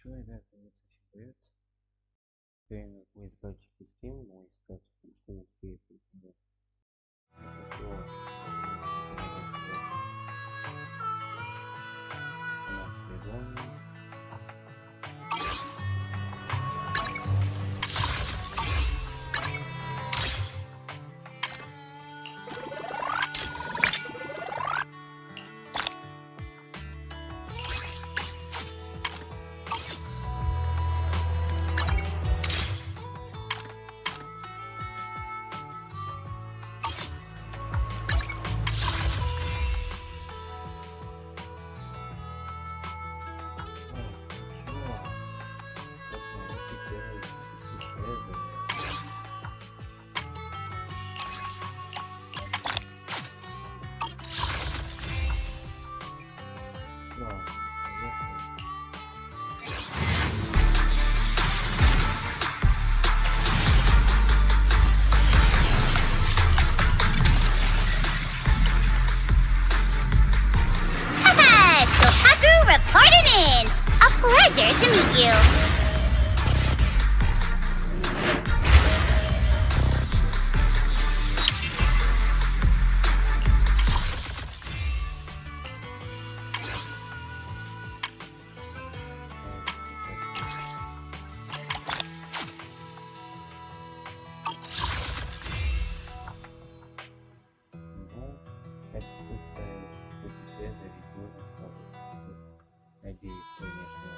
Чё, ребята, не совсем привет. Сегодня мы искать стрим, мы искать что успеет. Reporting in! A pleasure to meet you. Надеюсь, конечно.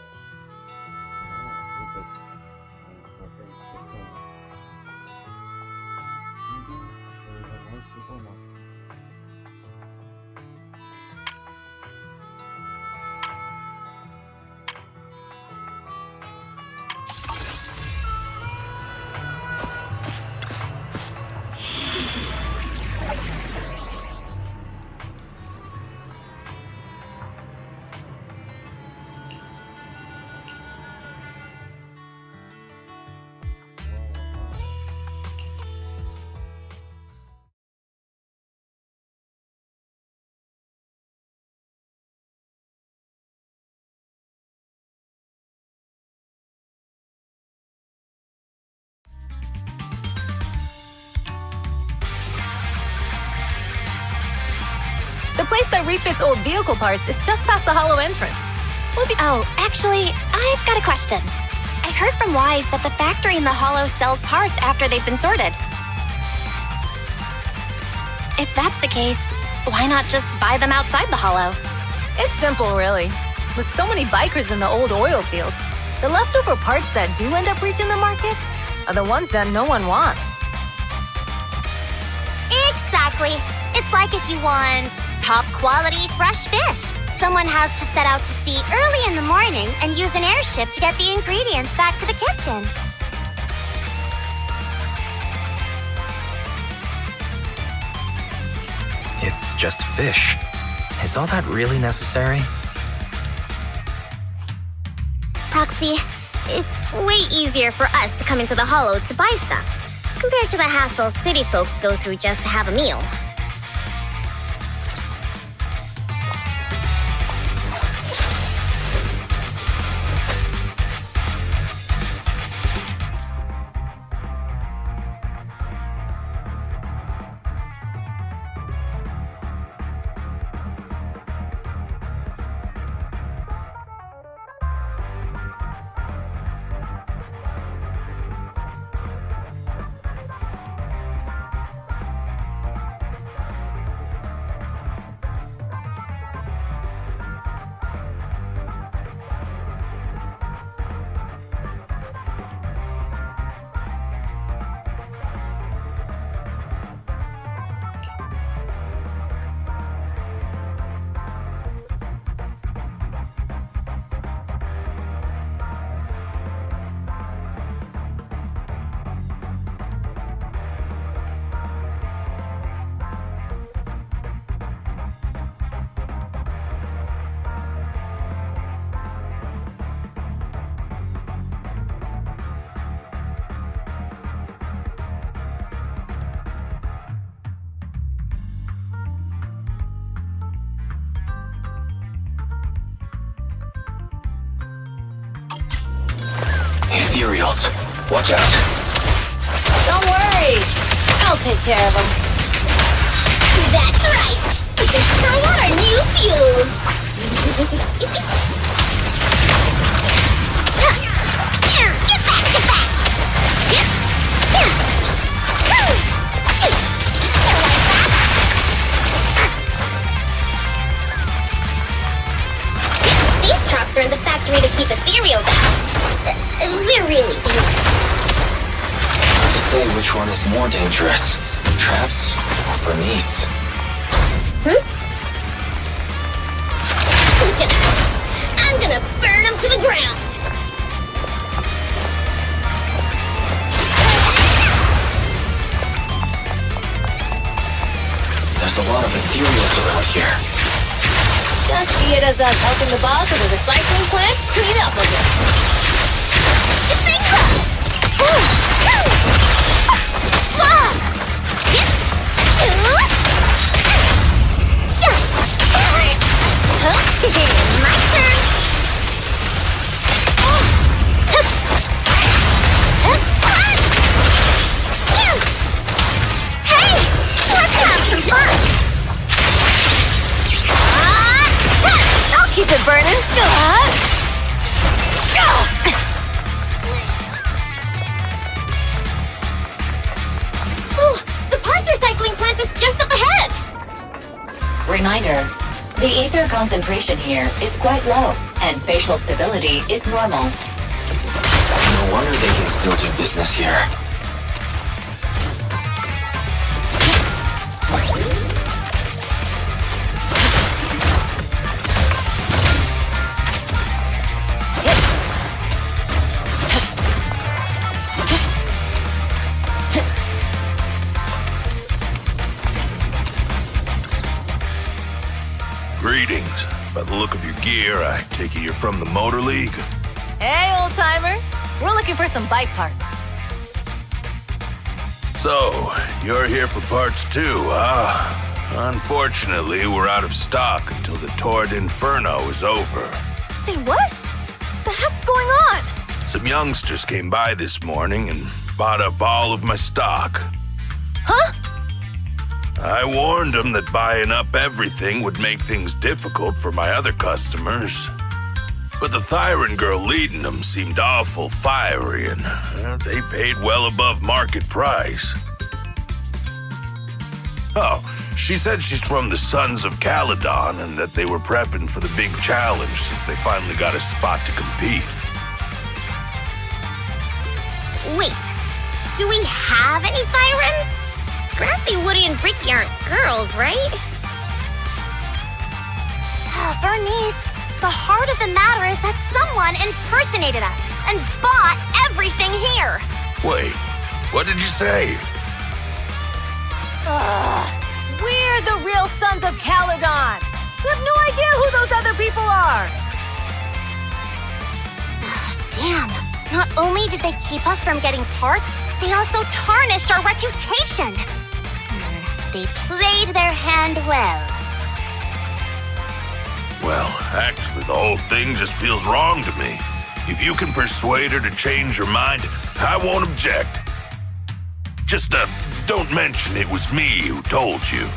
The place that refits old vehicle parts is just past the hollow entrance. Oh, actually, I've got a question. I heard from Wise that the factory in the hollow sells parts after they've been sorted. If that's the case, why not just buy them outside the hollow? It's simple, really. With so many bikers in the old oil field, the leftover parts that do end up reaching the market are the ones that no one wants. Exactly. It's like if you want top quality fresh fish. Someone has to set out to sea early in the morning and use an airship to get the ingredients back to the kitchen. It's just fish. Is all that really necessary? Proxy, it's way easier for us to come into the hollow to buy stuff, compared to the hassle city folks go through just to have a meal. ethereals. Watch out. Don't worry. I'll take care of them. That's right. Let's try out our new fuel. Get back, get back. These traps are in the factory to keep ethereals out. They're really dangerous. Hard to say which one is more dangerous. Traps or Bernice? I'm gonna burn them to the ground. There's a lot of ethereals around here. Just see it as us helping the boss of the recycling plant clean up a bit. Things up! My turn! Hey! Let's have some fun! I'll keep it burning. Ooh, the parts recycling plant is just up ahead! Reminder, the ether concentration here is quite low, and spatial stability is normal. No wonder they can still do business here. Greetings. By the look of your gear, I take it you're from the Motor League? Hey, old timer. We're looking for some bike parts. So, you're here for parts too, huh? Unfortunately, we're out of stock until the Torrid Inferno is over. Say what? The heck's going on? Some youngsters came by this morning and bought up all of my stock. Huh? I warned them that buying up everything would make things difficult for my other customers. But the Thyron girl leading them seemed awful fiery, and they paid well above market price. Oh, she said she's from the Sons of Caledon and that they were prepping for the big challenge since they finally got a spot to compete. Wait, do we have any Thyrans? Grassy, Woody, and Bricky aren't girls, right? Bernice, the heart of the matter is that someone impersonated us and bought everything here. Wait, what did you say? We're the real Sons of Caledon. We have no idea who those other people are. Damn, not only did they keep us from getting parts, they also tarnished our reputation. They played their hand well. Well, actually, the whole thing just feels wrong to me. If you can persuade her to change her mind, I won't object. Just, don't mention it was me who told you.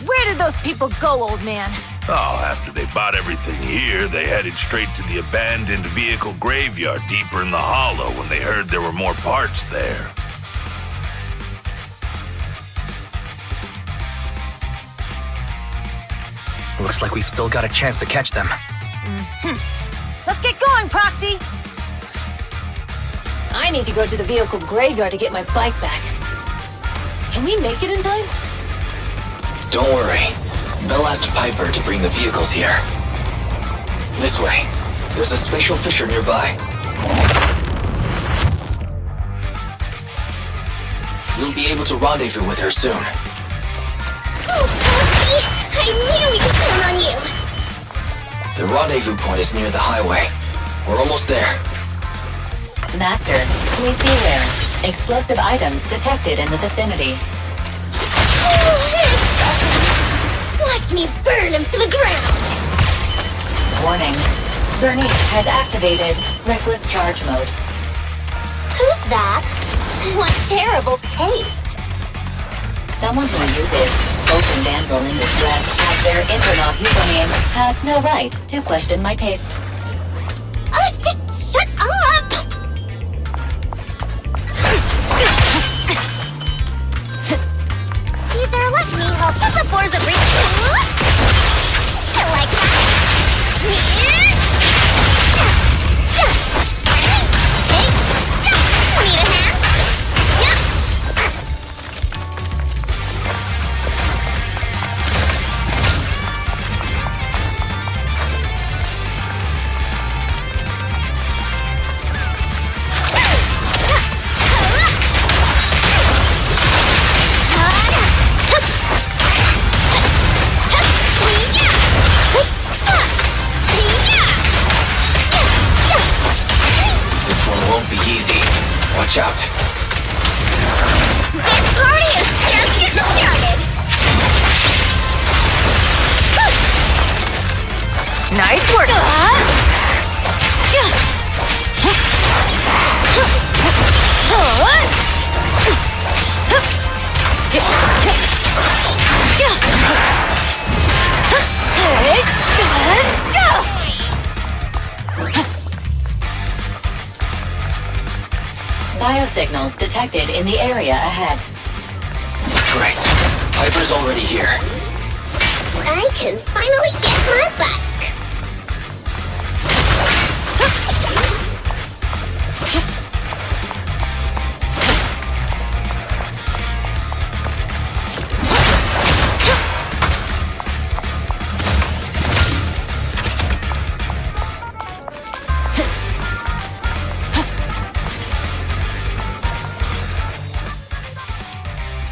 Where did those people go, old man? Oh, after they bought everything here, they headed straight to the abandoned vehicle graveyard deeper in the hollow when they heard there were more parts there. Looks like we've still got a chance to catch them. Let's get going, Proxy! I need to go to the vehicle graveyard to get my bike back. Can we make it in time? Don't worry. Belle asked Piper to bring the vehicles here. This way. There's a spatial fissure nearby. You'll be able to rendezvous with her soon. Oh, Proxy! I knew we could count on you! The rendezvous point is near the highway. We're almost there. Master, please be aware. Explosive items detected in the vicinity. Watch me burn him to the ground! Warning. Bernice has activated reckless charge mode. that? What terrible taste! Someone who uses open damsel in distress as their internet username has no right to question my taste. Shut up! Caesar, let me help you before the breach. You like that? Hey, need a hand? Watch out. This party is just getting started! Nice work. Biosignals detected in the area ahead. Great. Piper's already here. I can finally get my back!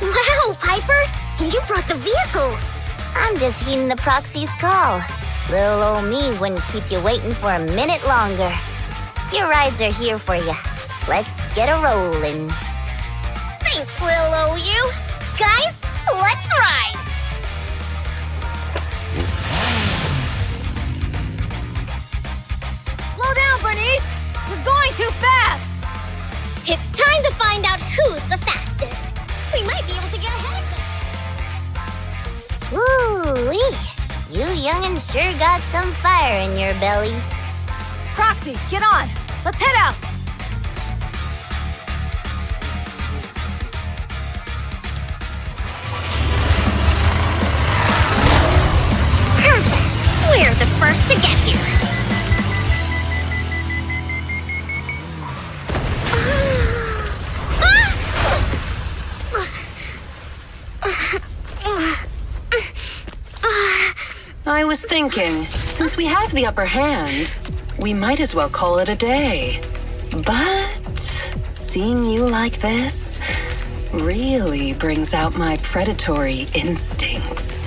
Wow, Piper! You brought the vehicles! I'm just heeding the proxy's call. Little old me wouldn't keep you waiting for a minute longer. Your rides are here for you. Let's get a rollin'. Thanks, little old you. Guys, let's ride! Slow down, Bernice! We're going too fast! It's time to find out who's the fastest. We might be able to get ahead of them. Ooh-wee. You young'uns sure got some fire in your belly. Proxy, get on! Let's head out! Perfect. We're the first to get here. I was thinking, since we have the upper hand, we might as well call it a day. But seeing you like this really brings out my predatory instincts.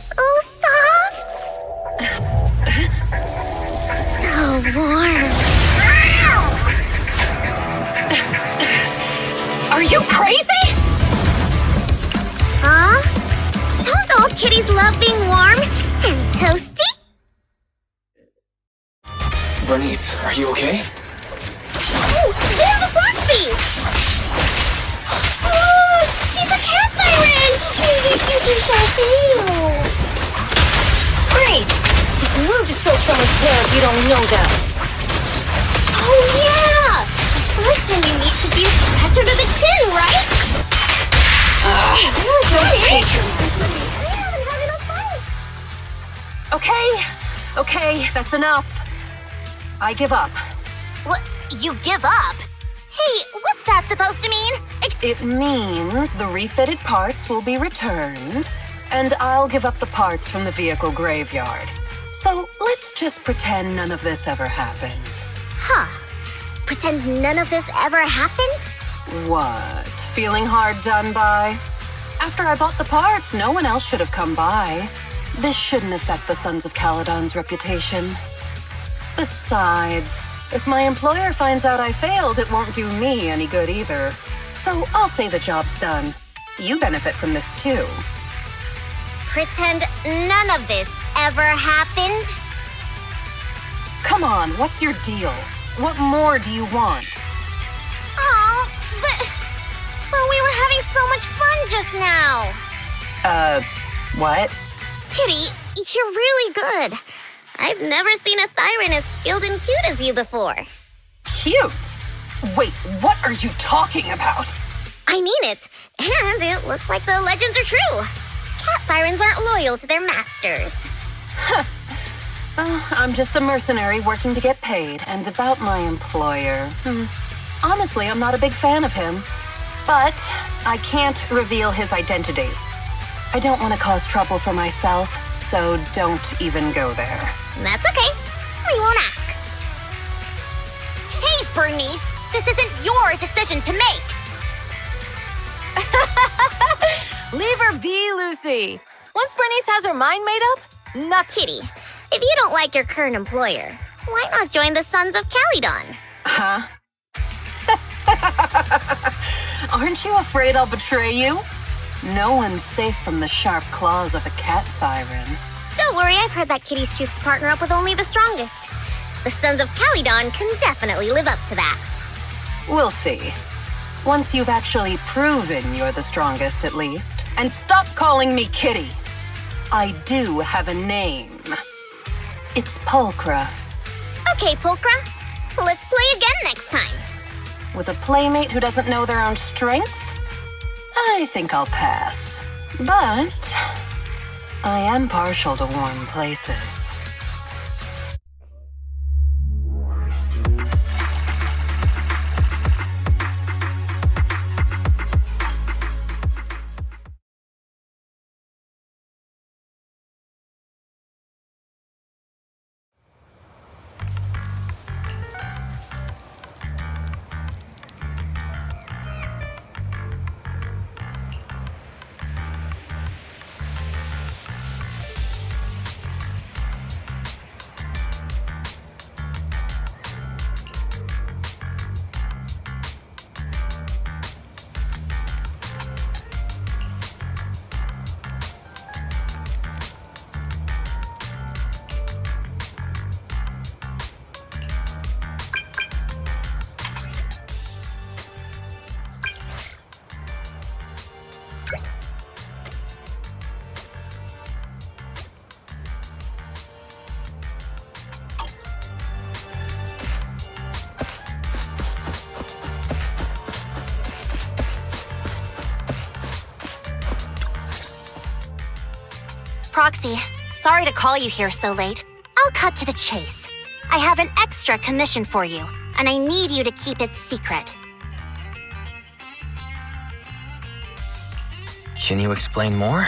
So soft. So warm. Are you crazy? Huh? Don't all kitties love being warm and toasty? Bernice, are you okay? Oh, there's the proxy! Oh, she's a cat siren! She's so cute! Bernice! It's rude to stroke someone's hair if you don't know them. Oh, yeah! First thing you need to be a scratcher to the chin, right? Okay, that's enough. I give up. What? You give up? Hey, what's that supposed to mean? It means the refitted parts will be returned, and I'll give up the parts from the vehicle graveyard. So let's just pretend none of this ever happened. Huh. Pretend none of this ever happened? What? Feeling hard done by? After I bought the parts, no one else should have come by. This shouldn't affect the Sons of Caledon's reputation. Besides, if my employer finds out I failed, it won't do me any good either. So I'll say the job's done. You benefit from this too. Pretend none of this ever happened? Come on, what's your deal? What more do you want? Oh, but we were having so much fun just now. What? Kitty, you're really good. I've never seen a Thyran as skilled and cute as you before. Cute? Wait, what are you talking about? I mean it, and it looks like the legends are true. Cat Thyrans aren't loyal to their masters. I'm just a mercenary working to get paid, and about my employer. Honestly, I'm not a big fan of him. But I can't reveal his identity. I don't want to cause trouble for myself, so don't even go there. That's okay. We won't ask. Hey, Bernice, this isn't your decision to make. Leave her be, Lucy. Once Bernice has her mind made up, nothing. Kitty, if you don't like your current employer, why not join the Sons of Caledon? Huh? Aren't you afraid I'll betray you? No one's safe from the sharp claws of a cat Thyran. Don't worry, I've heard that kitties choose to partner up with only the strongest. The Sons of Caledon can definitely live up to that. We'll see. Once you've actually proven you're the strongest, at least. And stop calling me Kitty. I do have a name. It's Pulchra. Okay, Pulchra. Let's play again next time. With a playmate who doesn't know their own strength? I think I'll pass. But I am partial to warm places. Proxy, sorry to call you here so late. I'll cut to the chase. I have an extra commission for you, and I need you to keep it secret. Can you explain more?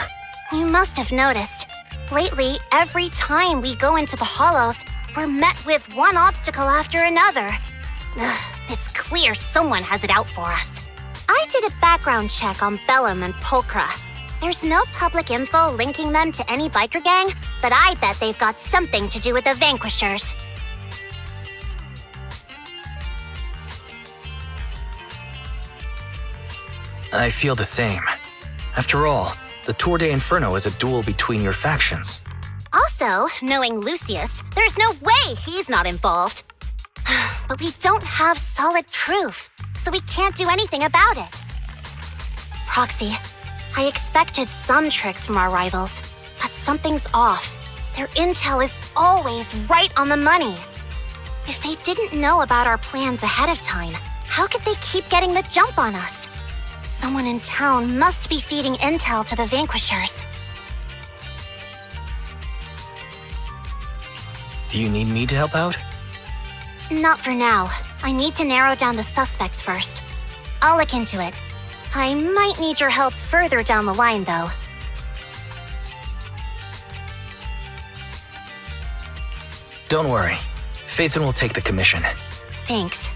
You must have noticed. Lately, every time we go into the Hollows, we're met with one obstacle after another. Ugh, it's clear someone has it out for us. I did a background check on Bellum and Pulchra. There's no public info linking them to any biker gang, but I bet they've got something to do with the Vanquishers. I feel the same. After all, the Tour de Inferno is a duel between your factions. Also, knowing Lucius, there's no way he's not involved. But we don't have solid proof, so we can't do anything about it. Proxy, I expected some tricks from our rivals, but something's off. Their intel is always right on the money. If they didn't know about our plans ahead of time, how could they keep getting the jump on us? Someone in town must be feeding intel to the Vanquishers. Do you need me to help out? Not for now. I need to narrow down the suspects first. I'll look into it. I might need your help further down the line, though. Don't worry. Phaethon will take the commission. Thanks.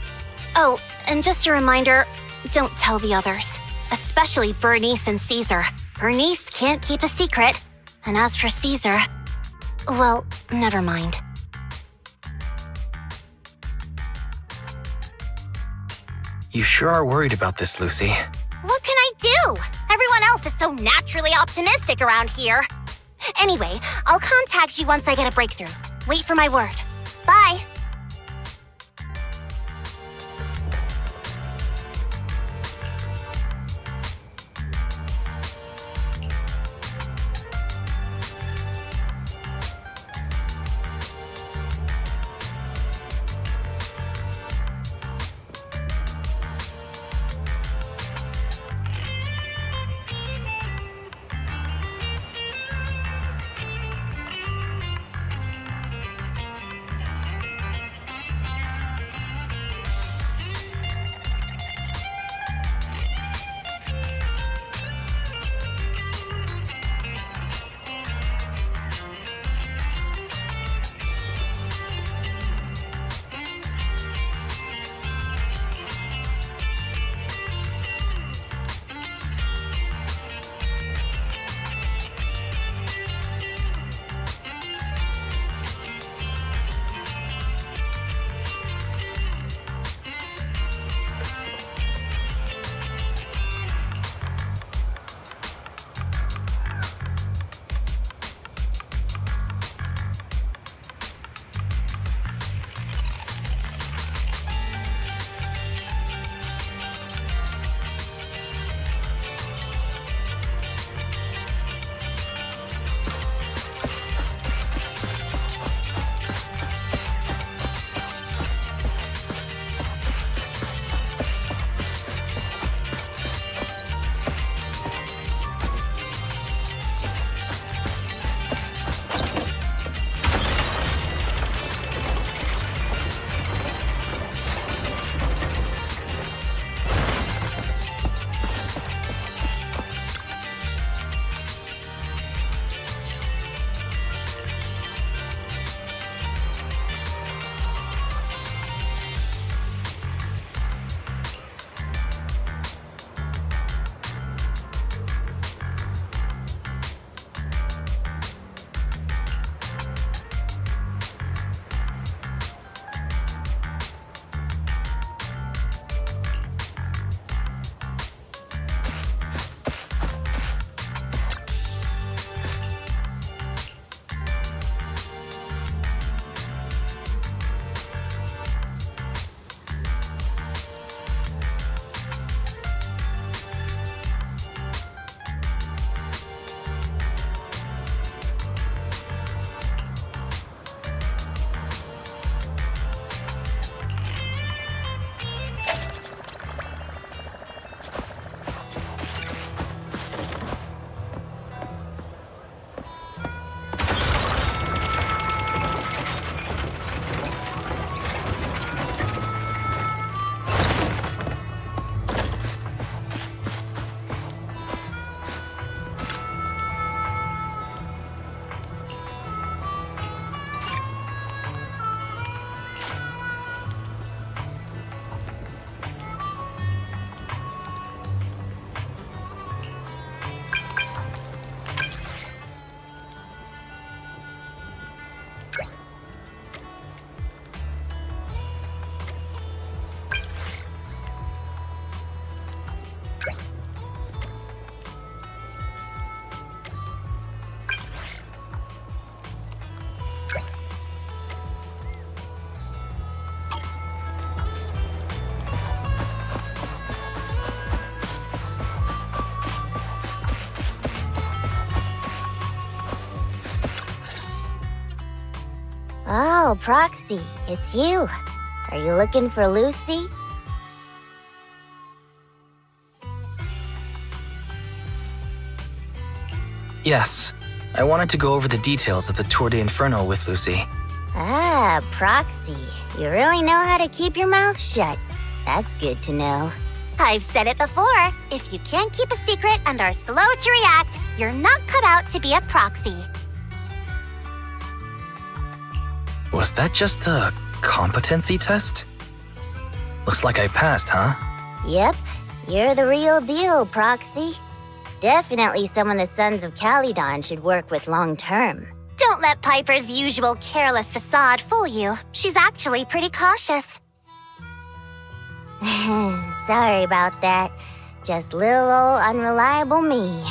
Oh, and just a reminder, don't tell the others. Especially Bernice and Caesar. Bernice can't keep a secret. And as for Caesar, well, never mind. You sure are worried about this, Lucy. What can I do? Everyone else is so naturally optimistic around here. Anyway, I'll contact you once I get a breakthrough. Wait for my word. Bye. Oh, Proxy, it's you. Are you looking for Lucy? Yes. I wanted to go over the details of the Tour de Inferno with Lucy. Ah, Proxy. You really know how to keep your mouth shut. That's good to know. I've said it before. If you can't keep a secret and are slow to react, you're not cut out to be a proxy. Was that just a competency test? Looks like I passed, huh? Yep, you're the real deal, Proxy. Definitely someone the Sons of Caledon should work with long-term. Don't let Piper's usual careless facade fool you. She's actually pretty cautious. Sorry about that. Just little old unreliable me.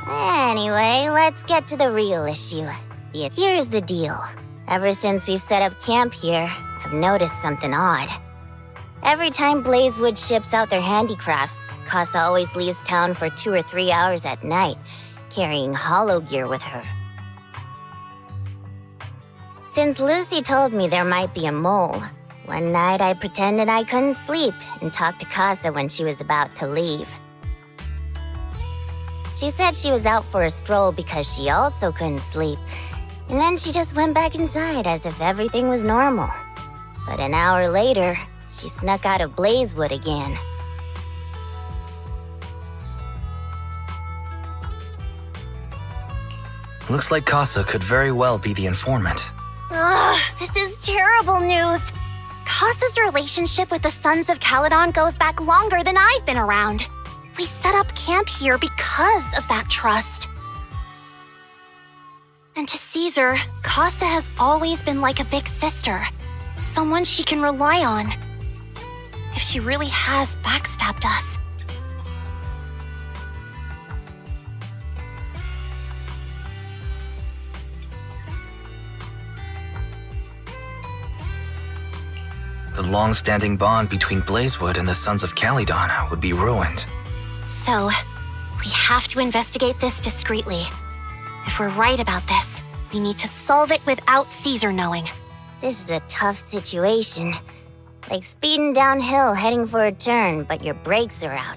Anyway, let's get to the real issue. Here's the deal. Ever since we've set up camp here, I've noticed something odd. Every time Blazewood ships out their handicrafts, Casa always leaves town for 2 or 3 hours at night, carrying hollow gear with her. Since Lucy told me there might be a mole, one night I pretended I couldn't sleep and talked to Casa when she was about to leave. She said she was out for a stroll because she also couldn't sleep, and then she just went back inside as if everything was normal. But an hour later, she snuck out of Blazewood again. Looks like Casa could very well be the informant. Ugh, this is terrible news. Casa's relationship with the Sons of Caledon goes back longer than I've been around. We set up camp here because of that trust. And to Caesar, Casa has always been like a big sister. Someone she can rely on. If she really has backstabbed us. The long-standing bond between Blazewood and the Sons of Caledon would be ruined. So, we have to investigate this discreetly. If we're right about this, we need to solve it without Caesar knowing. This is a tough situation. Like speeding downhill heading for a turn, but your brakes are out.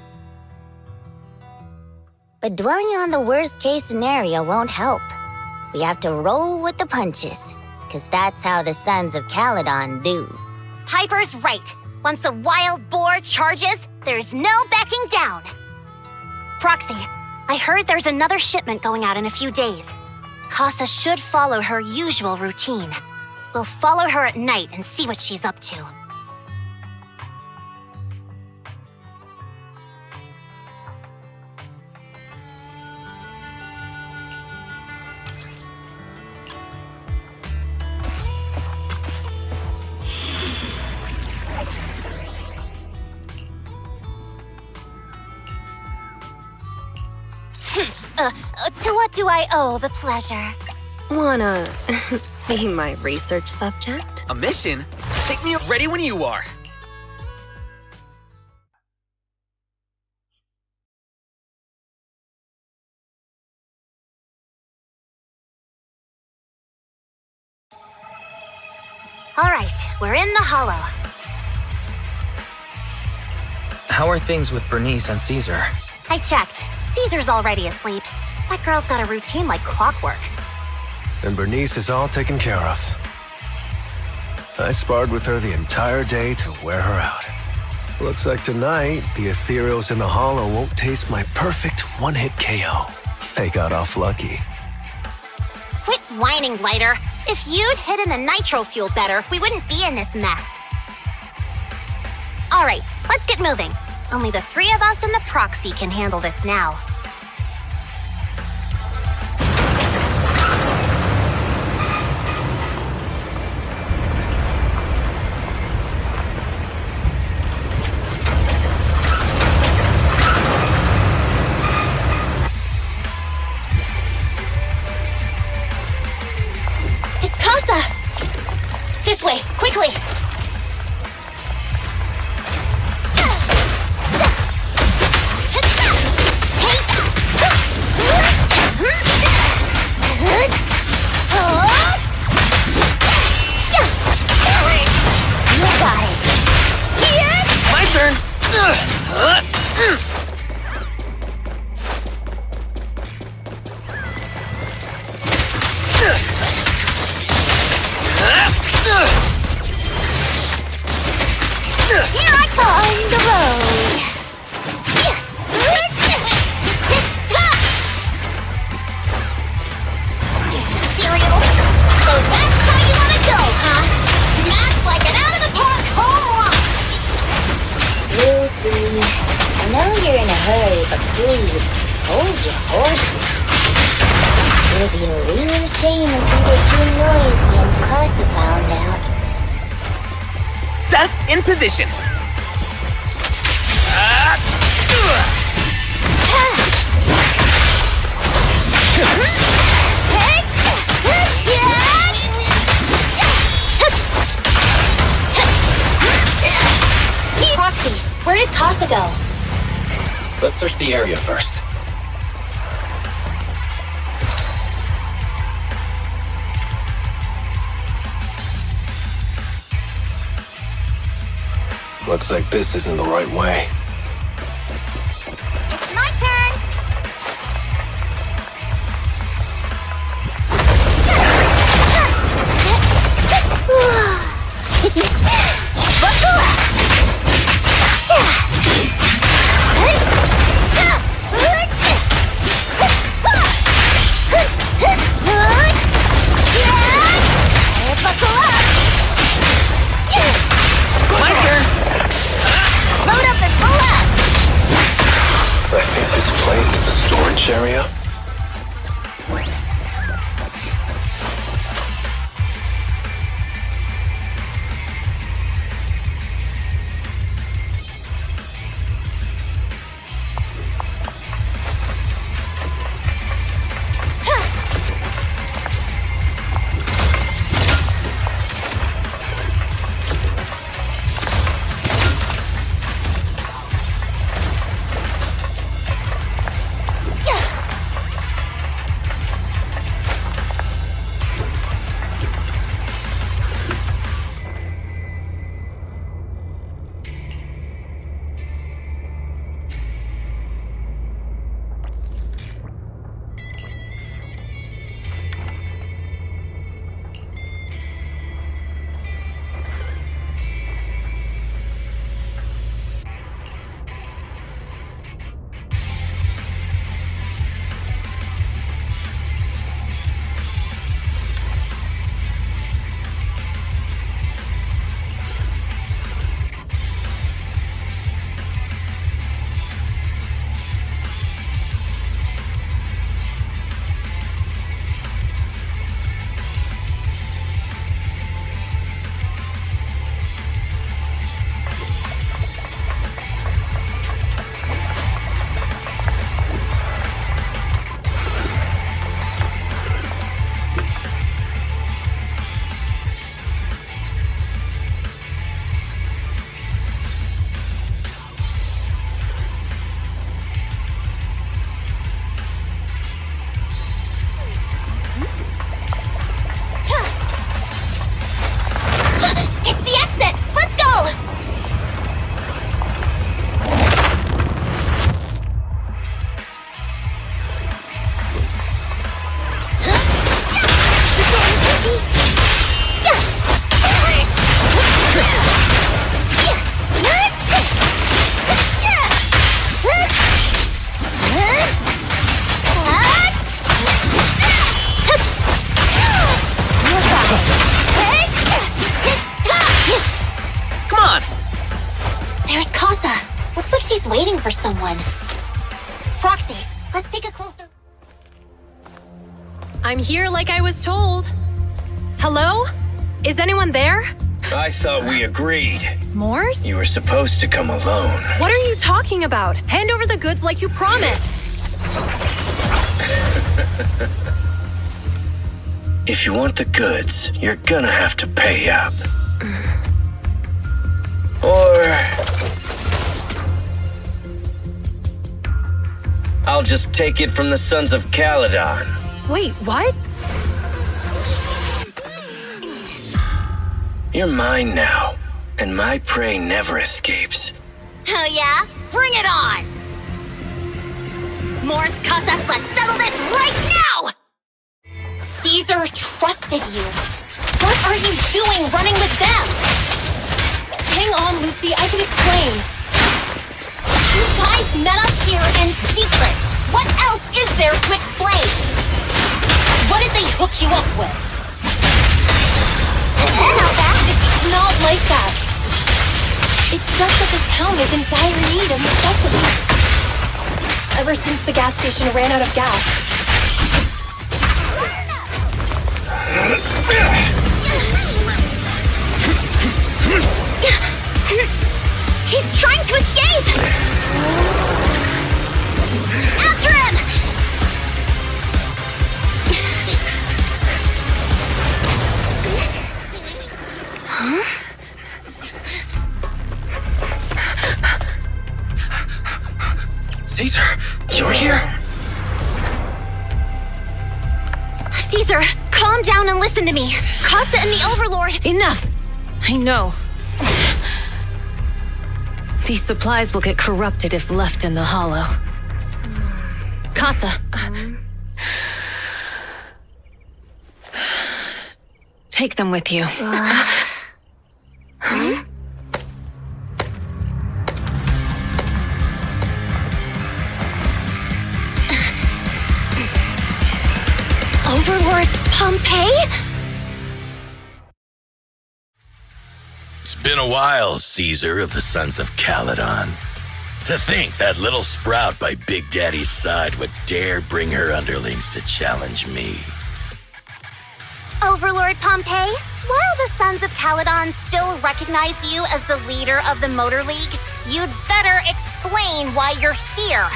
But dwelling on the worst-case scenario won't help. We have to roll with the punches, because that's how the Sons of Caledon do. Piper's right. Once a wild boar charges, there's no backing down. Proxy, I heard there's another shipment going out in a few days. Casa should follow her usual routine. We'll follow her at night and see what she's up to. To what do I owe the pleasure? Wanna be my research subject? A mission? Take me ready when you are. All right, we're in the hollow. How are things with Bernice and Caesar? I checked. Caesar's already asleep. That girl's got a routine like clockwork. And Bernice is all taken care of. I sparred with her the entire day to wear her out. Looks like tonight, the ethereals in the hollow won't taste my perfect one-hit KO. They got off lucky. Quit whining, Lighter. If you'd hidden the nitro fuel better, we wouldn't be in this mess. All right, let's get moving. Only the 3 of us and the proxy can handle this now. It's Casa! This way, quickly! Hey! Here I come on the road. Cereal. So that's how you want to go, huh? Smash like an out of the park home run. Lucy, I know you're in a hurry, but please, hold your horses. It would be a real shame if we were too noisy and Casa found out. Seth, in position. Proxy, where did Casa go? Let's search the area first. Looks like this isn't the right way. It's my turn. Buckle up. Buckle up. My turn. Load up and pull up. I think this place is a storage area. waiting for someone. Proxy, let's take a closer... I'm here like I was told. Hello? Is anyone there? I thought we agreed. Morse? You were supposed to come alone. What are you talking about? Hand over the goods like you promised. If you want the goods, you're gonna have to pay up. Or... I'll just take it from the Sons of Caledon. Wait, what? You're mine now, and my prey never escapes. Oh yeah? Bring it on! Morse Casa, let's settle this right now! Caesar trusted you. What are you doing running with them? Hang on, Lucy, I can explain. You guys met up here in secret. What else is there to explain? What did they hook you up with? It's not like that. It's just that the town is in dire need of necessities. Ever since the gas station ran out of gas. He's trying to escape! After him! Huh? Caesar, you're here? Caesar, calm down and listen to me. Casa and the Overlord... Enough! I know. These supplies will get corrupted if left in the hollow. Casa. Take them with you. Overlord Pompeii? It's been a while, Caesar of the Sons of Caledon. To think that little sprout by Big Daddy's side would dare bring her underlings to challenge me. Overlord Pompeii, while the Sons of Caledon still recognize you as the leader of the Motor League, you'd better explain why you're here.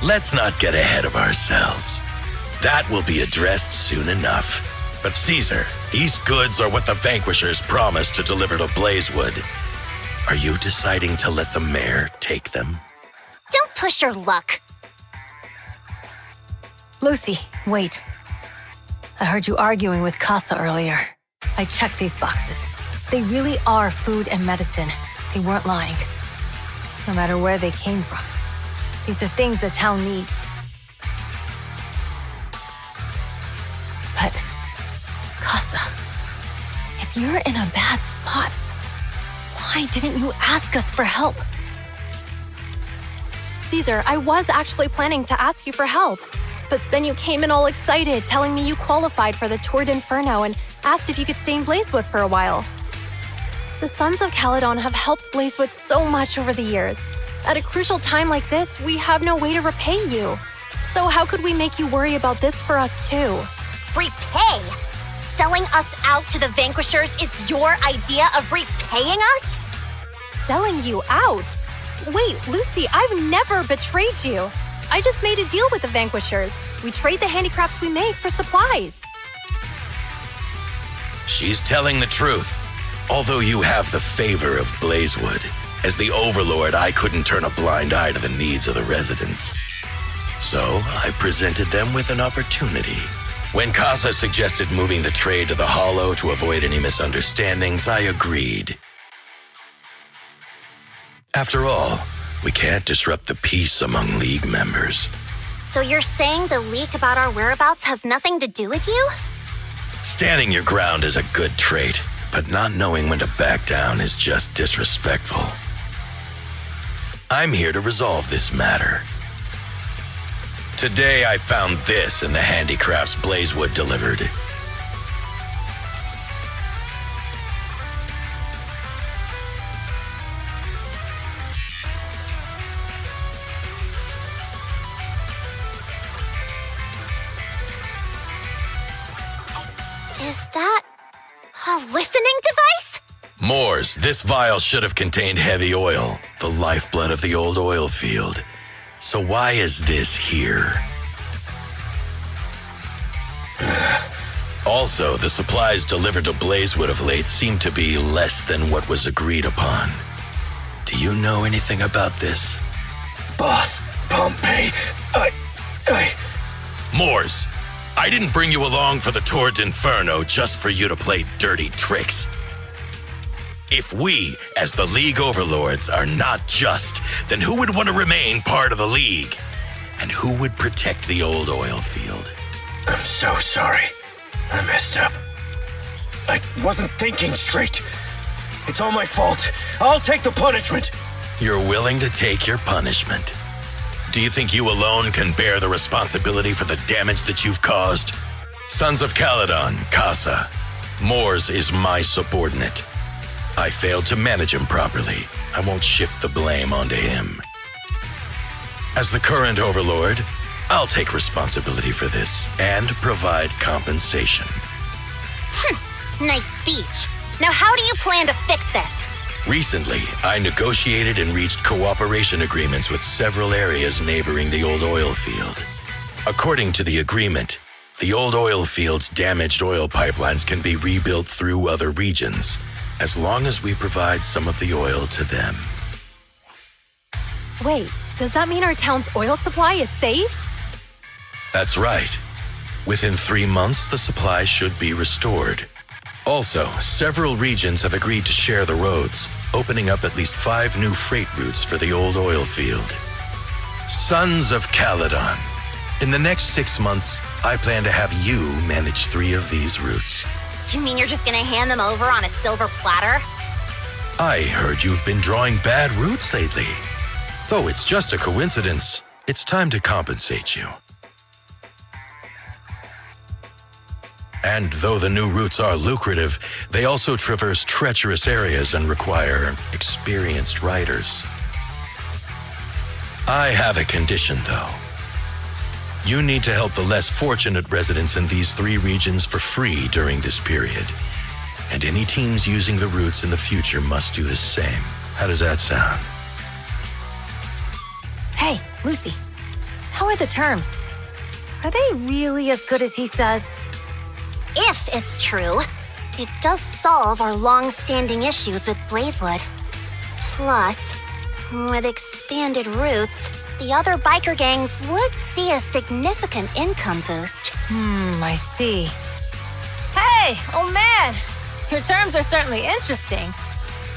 Let's not get ahead of ourselves. That will be addressed soon enough. But Caesar, these goods are what the Vanquishers promised to deliver to Blazewood. Are you deciding to let the mayor take them? Don't push your luck. Lucy, wait. I heard you arguing with Casa earlier. I checked these boxes. They really are food and medicine. They weren't lying. No matter where they came from. These are things the town needs. But, Casa, if you're in a bad spot, why didn't you ask us for help? Caesar, I was actually planning to ask you for help. But then you came in all excited, telling me you qualified for the Tour d'Inferno and asked if you could stay in Blazewood for a while. The Sons of Caledon have helped Blazewood so much over the years. At a crucial time like this, we have no way to repay you. So how could we make you worry about this for us too? Repay? Selling us out to the Vanquishers is your idea of repaying us? Selling you out? Wait, Lucy, I've never betrayed you. I just made a deal with the Vanquishers. We trade the handicrafts we make for supplies. She's telling the truth. Although you have the favor of Blazewood, as the Overlord, I couldn't turn a blind eye to the needs of the residents. So I presented them with an opportunity. When Casa suggested moving the trade to the Hollow to avoid any misunderstandings, I agreed. After all, we can't disrupt the peace among League members. So you're saying the leak about our whereabouts has nothing to do with you? Standing your ground is a good trait, but not knowing when to back down is just disrespectful. I'm here to resolve this matter. Today I found this in the handicrafts Blazewood delivered. Is that a listening device? Moors, this vial should have contained heavy oil, the lifeblood of the old oil field. So why is this here? Also, the supplies delivered to Blazewood of late seem to be less than what was agreed upon. Do you know anything about this? Boss, Pompeii, Moors, I didn't bring you along for the Tour d'Inferno just for you to play dirty tricks. If we, as the League Overlords, are not just, then who would want to remain part of the League? And who would protect the old oil field? I'm so sorry. I messed up. I wasn't thinking straight. It's all my fault. I'll take the punishment. You're willing to take your punishment. Do you think you alone can bear the responsibility for the damage that you've caused? Sons of Caledon, Casa. Mors is my subordinate. I failed to manage him properly. I won't shift the blame onto him. As the current overlord, I'll take responsibility for this and provide compensation. Nice speech. Now how do you plan to fix this? Recently, I negotiated and reached cooperation agreements with several areas neighboring the old oil field. According to the agreement, the old oil field's damaged oil pipelines can be rebuilt through other regions, as long as we provide some of the oil to them. Wait, does that mean our town's oil supply is saved? That's right. Within 3 months, the supply should be restored. Also, several regions have agreed to share the roads, opening up at least 5 new freight routes for the old oil field. Sons of Caledon. In the next 6 months, I plan to have you manage 3 of these routes. You mean you're just gonna hand them over on a silver platter? I heard you've been drawing bad routes lately. Though it's just a coincidence, it's time to compensate you. And though the new routes are lucrative, they also traverse treacherous areas and require experienced riders. I have a condition, though. You need to help the less fortunate residents in these 3 regions for free during this period. And any teams using the routes in the future must do the same. How does that sound? Hey, Lucy. How are the terms? Are they really as good as he says? If it's true, it does solve our long-standing issues with Blazewood. Plus, with expanded routes, the other biker gangs would see a significant income boost. I see. Hey, old man! Your terms are certainly interesting,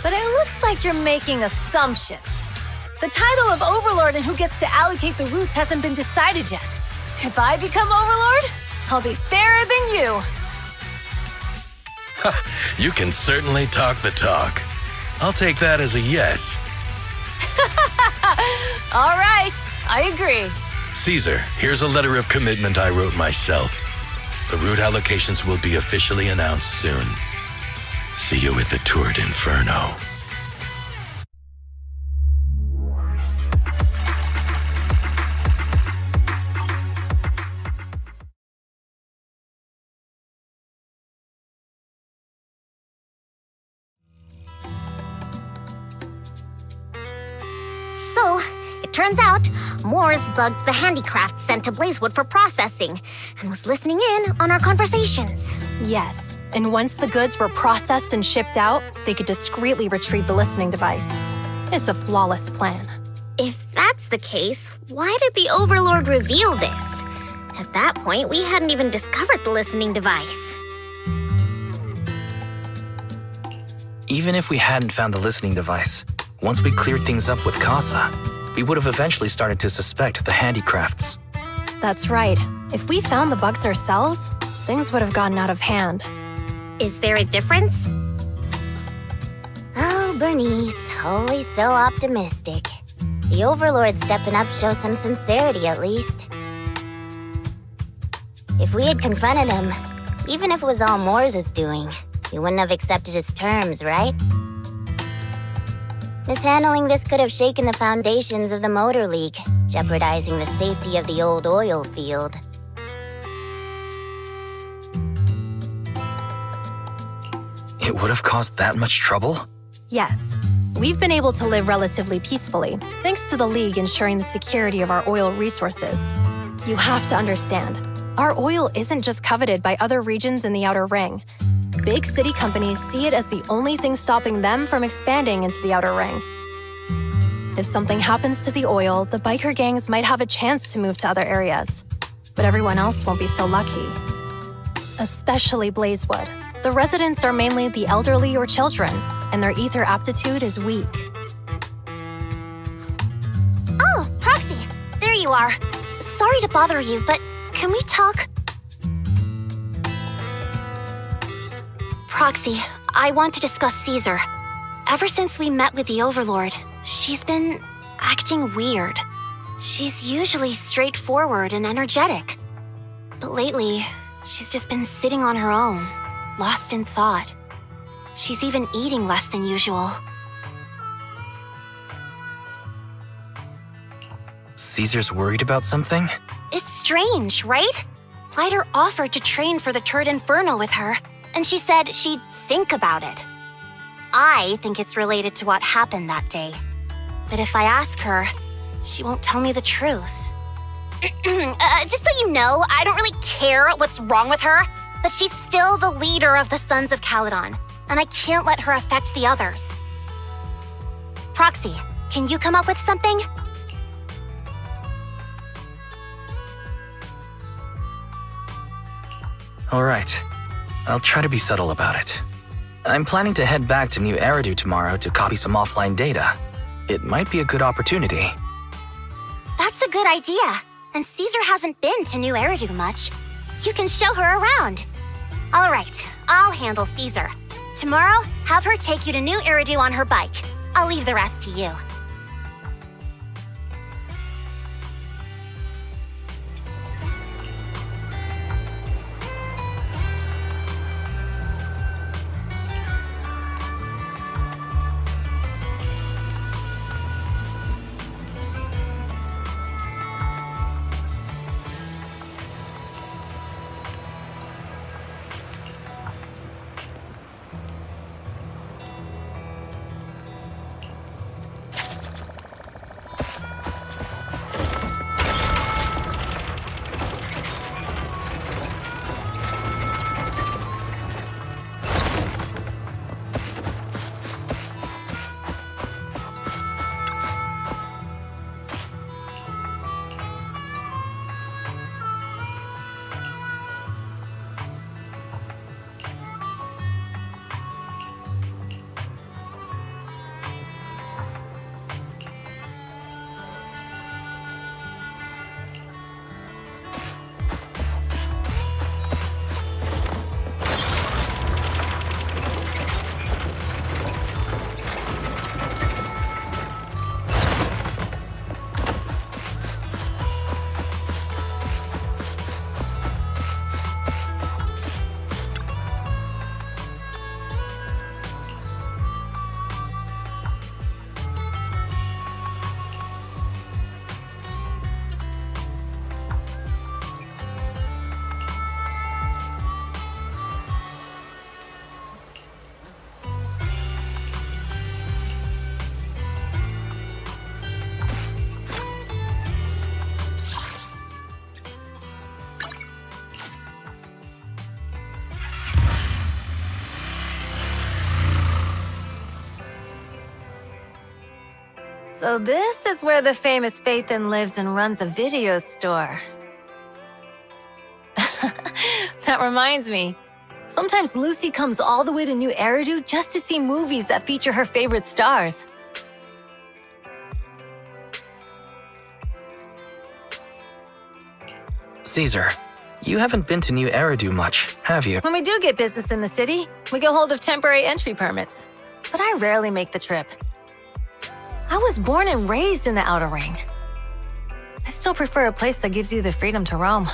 but it looks like you're making assumptions. The title of Overlord and who gets to allocate the routes hasn't been decided yet. If I become Overlord, I'll be fairer than you. You can certainly talk the talk. I'll take that as a yes. All right, I agree. Caesar, here's a letter of commitment I wrote myself. The route allocations will be officially announced soon. See you at the Tour d'Inferno. So, it turns out, Mors bugged the handicraft sent to Blazewood for processing and was listening in on our conversations. Yes, and once the goods were processed and shipped out, they could discreetly retrieve the listening device. It's a flawless plan. If that's the case, why did the Overlord reveal this? At that point, we hadn't even discovered the listening device. Even if we hadn't found the listening device, once we cleared things up with Casa, we would have eventually started to suspect the handicrafts. That's right. If we found the bugs ourselves, things would have gotten out of hand. Is there a difference? Oh, Bernice, always so optimistic. The Overlord stepping up shows some sincerity, at least. If we had confronted him, even if it was all Mors' doing, he wouldn't have accepted his terms, right? Mishandling this could have shaken the foundations of the Motor League, jeopardizing the safety of the old oil field. It would have caused that much trouble? Yes. We've been able to live relatively peacefully, thanks to the League ensuring the security of our oil resources. You have to understand, our oil isn't just coveted by other regions in the Outer Ring. Big city companies see it as the only thing stopping them from expanding into the Outer Ring. If something happens to the oil, the biker gangs might have a chance to move to other areas. But everyone else won't be so lucky. Especially Blazewood. The residents are mainly the elderly or children, and their ether aptitude is weak. Oh, Proxy, there you are. Sorry to bother you, but can we talk? Proxy, I want to discuss Caesar. Ever since we met with the Overlord, she's been acting weird. She's usually straightforward and energetic. But lately, she's just been sitting on her own, lost in thought. She's even eating less than usual. Caesar's worried about something? It's strange, right? Lighter offered to train for the Turd Inferno with her, and she said she'd think about it. I think it's related to what happened that day. But if I ask her, she won't tell me the truth. Just so you know, I don't really care what's wrong with her, but she's still the leader of the Sons of Caledon, and I can't let her affect the others. Proxy, can you come up with something? All right. I'll try to be subtle about it. I'm planning to head back to New Eridu tomorrow to copy some offline data. It might be a good opportunity. That's a good idea. And Caesar hasn't been to New Eridu much. You can show her around. All right, I'll handle Caesar. Tomorrow, have her take you to New Eridu on her bike. I'll leave the rest to you. So this is where the famous Phaethon lives and runs a video store. That reminds me. Sometimes Lucy comes all the way to New Eridu just to see movies that feature her favorite stars. Caesar, you haven't been to New Eridu much, have you? When we do get business in the city, we get hold of temporary entry permits. But I rarely make the trip. I was born and raised in the Outer Ring. I still prefer a place that gives you the freedom to roam.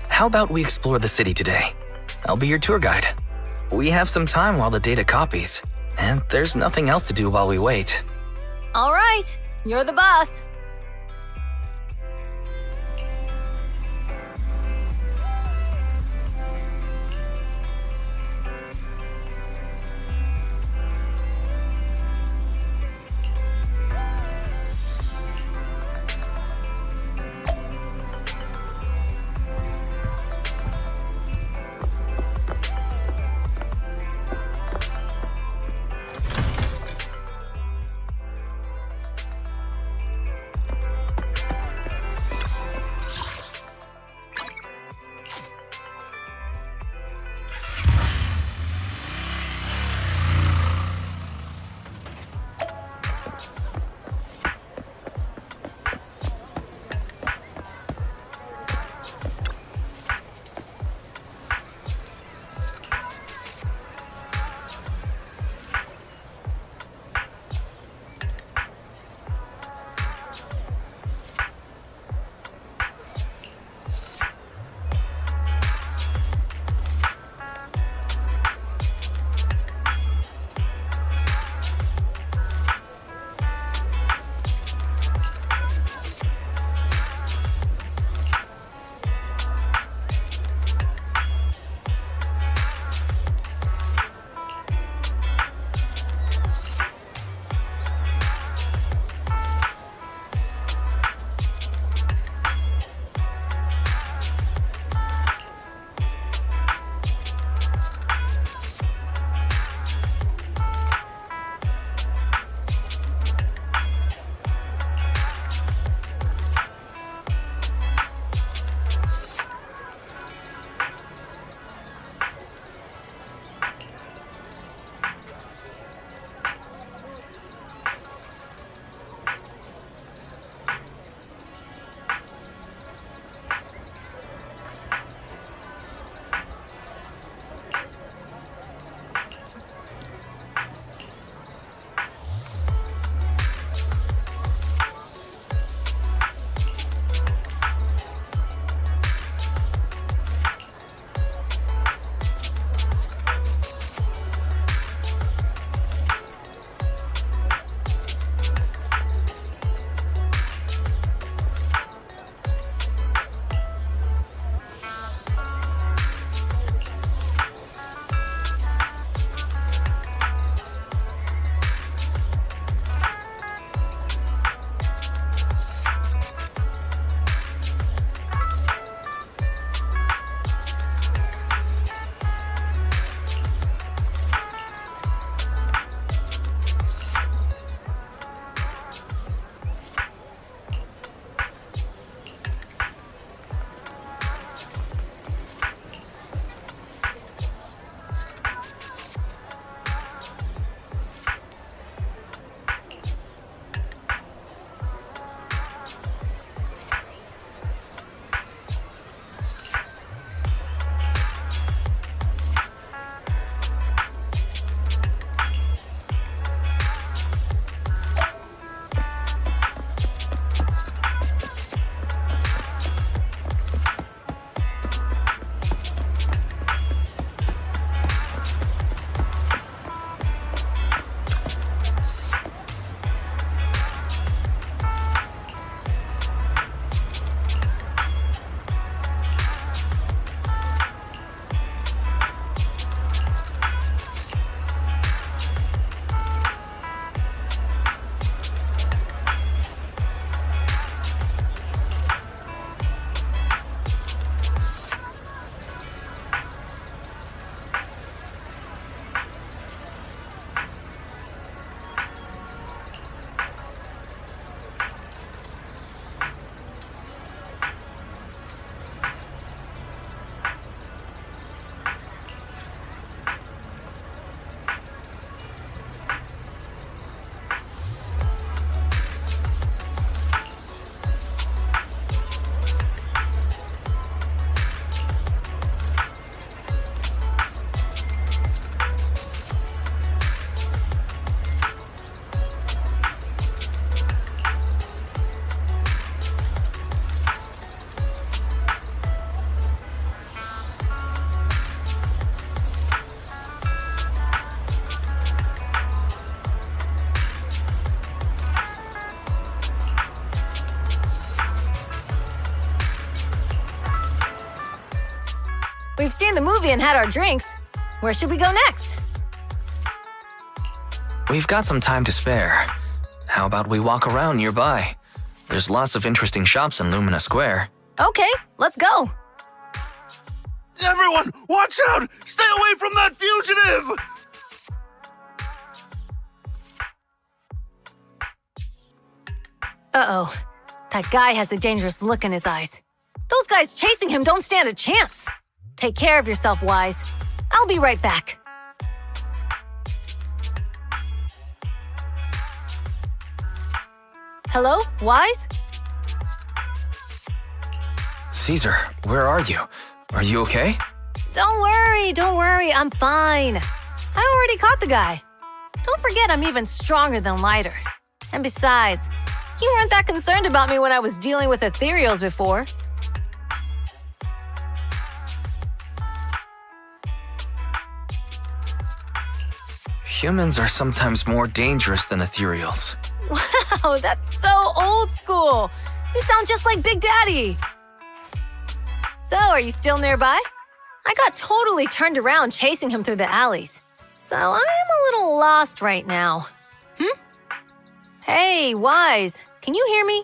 How about we explore the city today? I'll be your tour guide. We have some time while the data copies, and there's nothing else to do while we wait. All right, you're the boss. the movie and had our drinks. Where should we go next? We've got some time to spare. How about we walk around nearby? There's lots of interesting shops in Lumina Square. Okay, let's go. Everyone, watch out! Stay away from that fugitive! Uh-oh. That guy has a dangerous look in his eyes. Those guys chasing him don't stand a chance. Take care of yourself, Wise. I'll be right back. Hello, Wise? Caesar, where are you? Are you okay? Don't worry, I'm fine. I already caught the guy. Don't forget I'm even stronger than Lighter. And besides, you weren't that concerned about me when I was dealing with ethereals before. Humans are sometimes more dangerous than ethereals. Wow, that's so old school. You sound just like Big Daddy. So, are you still nearby? I got totally turned around chasing him through the alleys. So, I'm a little lost right now. Hey, Wise, can you hear me?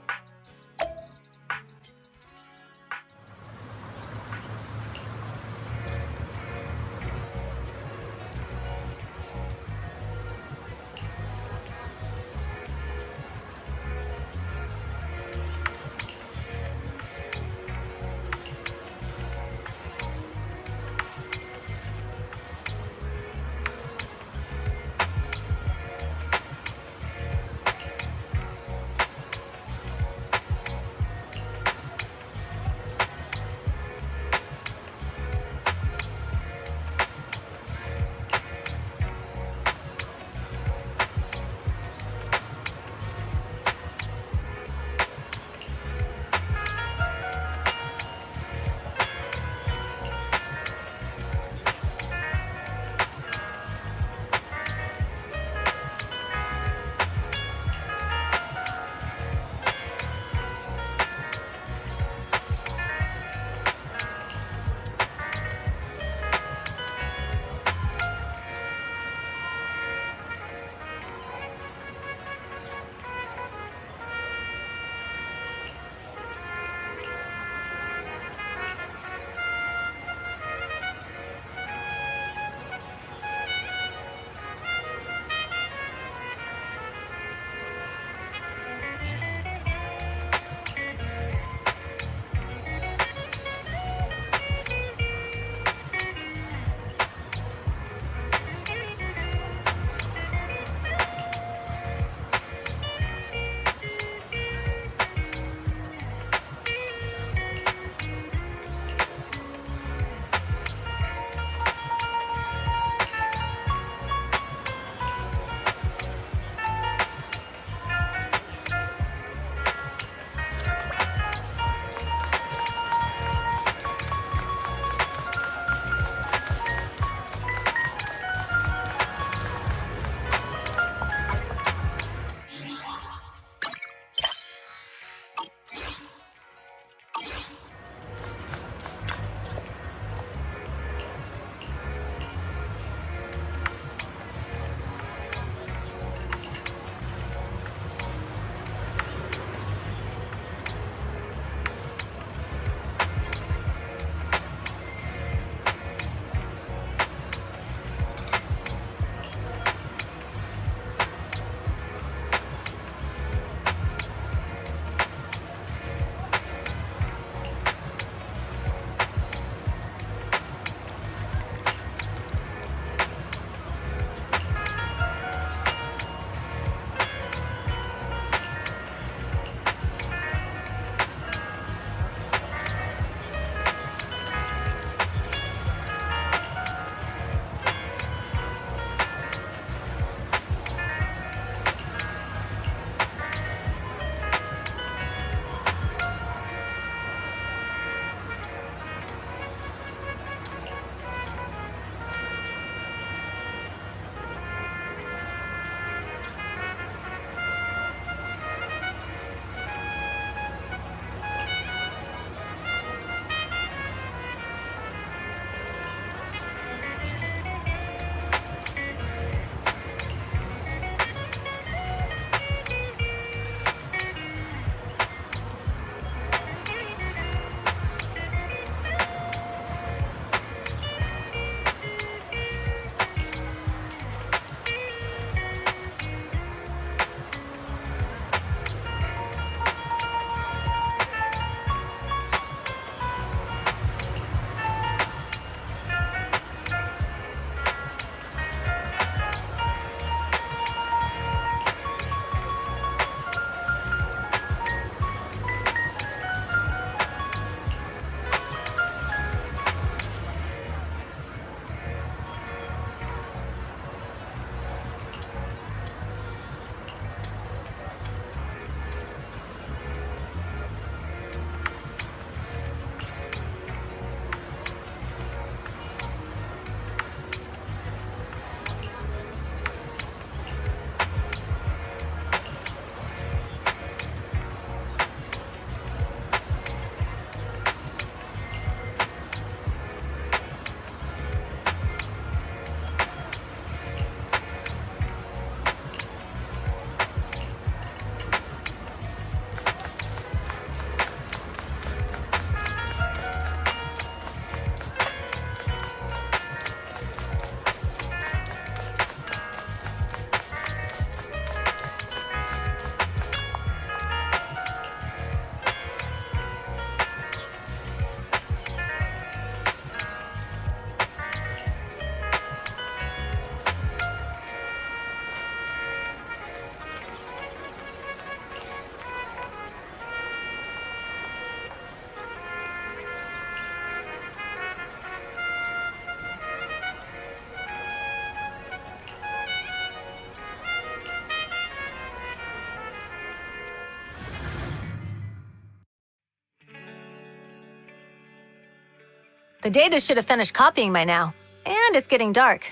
The data should have finished copying by now, and it's getting dark.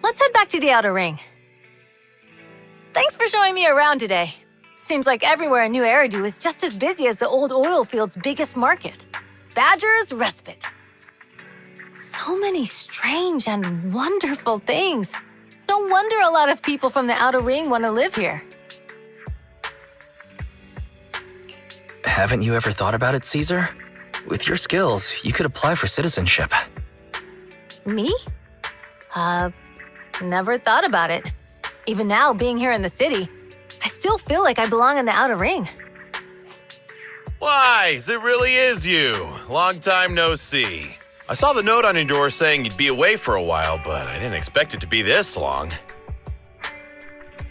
Let's head back to the outer ring. Thanks for showing me around today. Seems like everywhere in New Eridu is just as busy as the old oil field's biggest market. Badger's Respite. So many strange and wonderful things. No wonder a lot of people from the outer ring want to live here. Haven't you ever thought about it, Caesar? With your skills, you could apply for citizenship. Me? Never thought about it. Even now, being here in the city, I still feel like I belong in the outer ring. Wise, it really is you. Long time no see. I saw the note on your door saying you'd be away for a while, but I didn't expect it to be this long.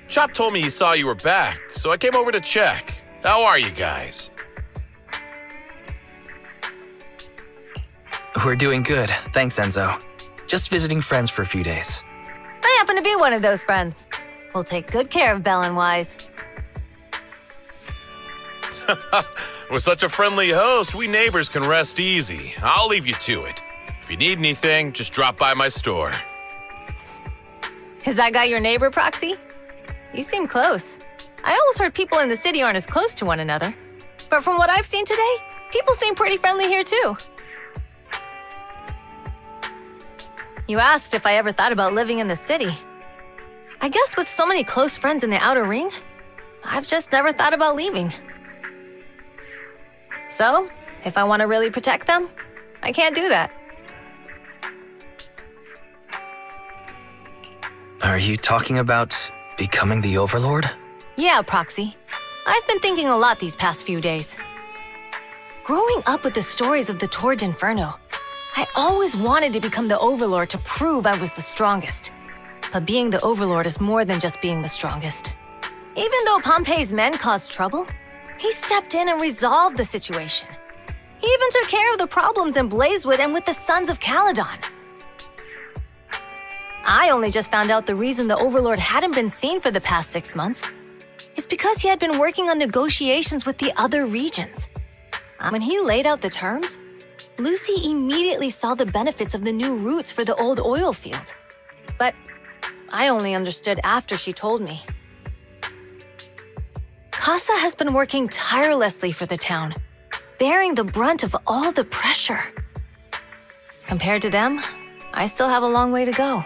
Chop told me he saw you were back, so I came over to check. How are you guys? We're doing good, thanks, Enzo. Just visiting friends for a few days. I happen to be one of those friends. We'll take good care of Belle and Wise. With such a friendly host, we neighbors can rest easy. I'll leave you to it. If you need anything, just drop by my store. Is that guy your neighbor, Proxy? You seem close. I always heard people in the city aren't as close to one another. But from what I've seen today, people seem pretty friendly here too. You asked if I ever thought about living in the city. I guess with so many close friends in the outer ring, I've just never thought about leaving. So, if I want to really protect them, I can't do that. Are you talking about becoming the Overlord? Yeah, Proxy. I've been thinking a lot these past few days. Growing up with the stories of the Torrid Inferno, I always wanted to become the Overlord to prove I was the strongest. But being the Overlord is more than just being the strongest. Even though Pompey's men caused trouble, he stepped in and resolved the situation. He even took care of the problems in Blazewood and with the Sons of Caledon. I only just found out the reason the Overlord hadn't been seen for the past 6 months is because he had been working on negotiations with the other regions. When he laid out the terms, Lucy immediately saw the benefits of the new routes for the old oil field. But I only understood after she told me. Casa has been working tirelessly for the town, bearing the brunt of all the pressure. Compared to them, I still have a long way to go.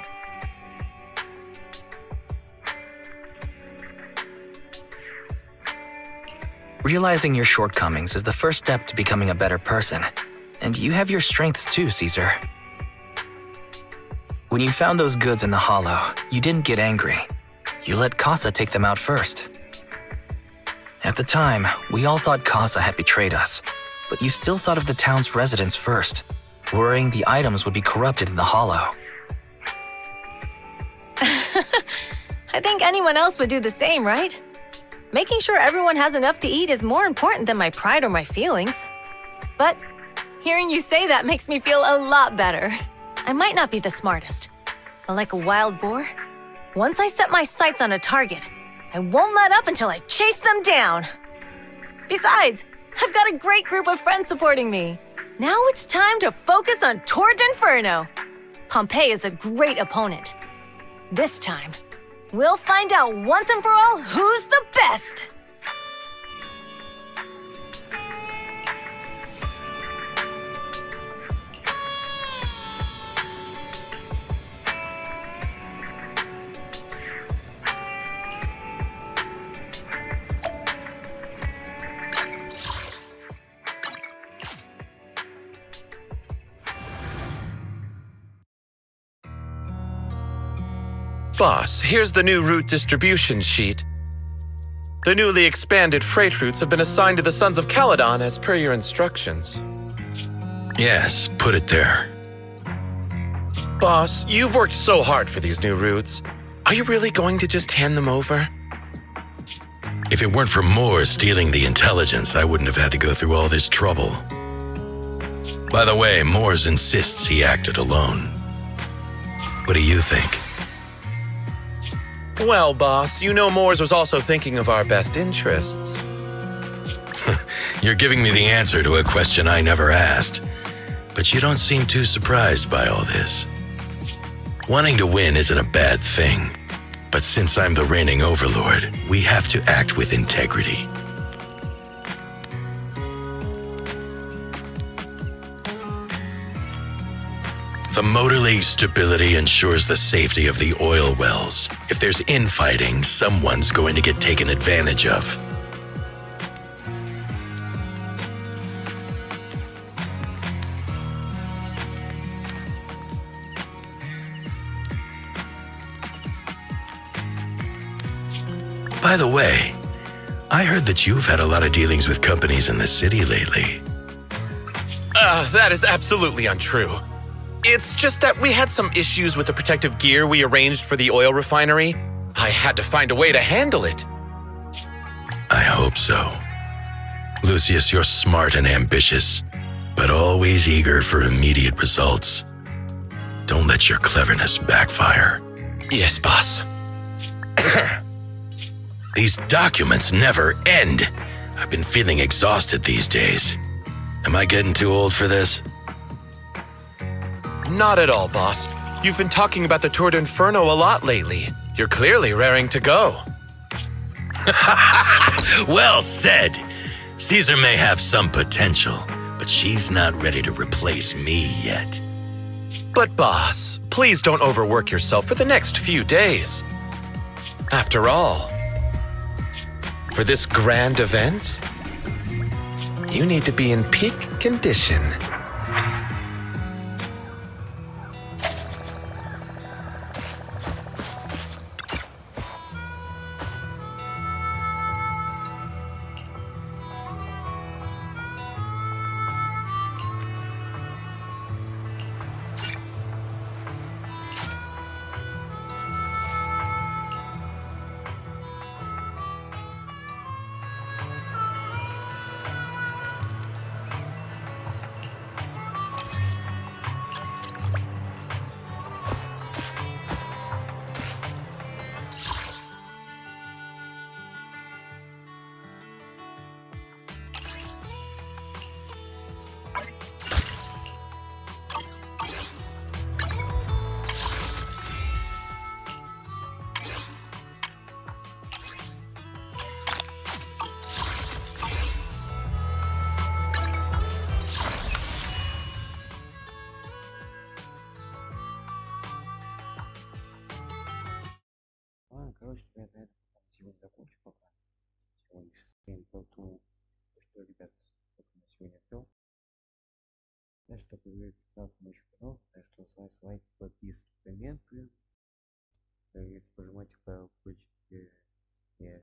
Realizing your shortcomings is the first step to becoming a better person. And you have your strengths too, Caesar. When you found those goods in the hollow, you didn't get angry. You let Casa take them out first. At the time, we all thought Casa had betrayed us, but you still thought of the town's residents first, worrying the items would be corrupted in the hollow. I think anyone else would do the same, right? Making sure everyone has enough to eat is more important than my pride or my feelings. But hearing you say that makes me feel a lot better. I might not be the smartest, but like a wild boar, once I set my sights on a target, I won't let up until I chase them down. Besides, I've got a great group of friends supporting me. Now it's time to focus on Torrid Inferno. Pompey is a great opponent. This time, we'll find out once and for all who's the best. Boss, here's the new route distribution sheet. The newly expanded freight routes have been assigned to the Sons of Caledon as per your instructions. Yes, put it there. Boss, you've worked so hard for these new routes. Are you really going to just hand them over? If it weren't for Moore stealing the intelligence, I wouldn't have had to go through all this trouble. By the way, Moores insists he acted alone. What do you think? Well, boss, you know Moores was also thinking of our best interests. You're giving me the answer to a question I never asked. but you don't seem too surprised by all this. Wanting to win isn't a bad thing, but since I'm the reigning overlord, we have to act with integrity. The Motor League's stability ensures the safety of the oil wells. If there's infighting, someone's going to get taken advantage of. By the way, I heard that you've had a lot of dealings with companies in the city lately. That is absolutely untrue. It's just that we had some issues with the protective gear we arranged for the oil refinery. I had to find a way to handle it. I hope so. Lucius, you're smart and ambitious, but always eager for immediate results. Don't let your cleverness backfire. Yes, boss. These documents never end. I've been feeling exhausted these days. Am I getting too old for this? Not at all, boss. You've been talking about the Tour d'Inferno a lot lately. You're clearly raring to go. Well said. Caesar may have some potential, but she's not ready to replace me yet. But boss, please don't overwork yourself for the next few days. After all, for this grand event, you need to be in peak condition. Ладно, короче, я на этом сегодня закончу пока. Сегодняшний стрим, поэтому, что, ребят, только на сегодня все. Так что, как говорится, завтра ночью пожалуйста, так что ставьте лайки, подписки, комменты. Как говорится, пожимайте колокольчик.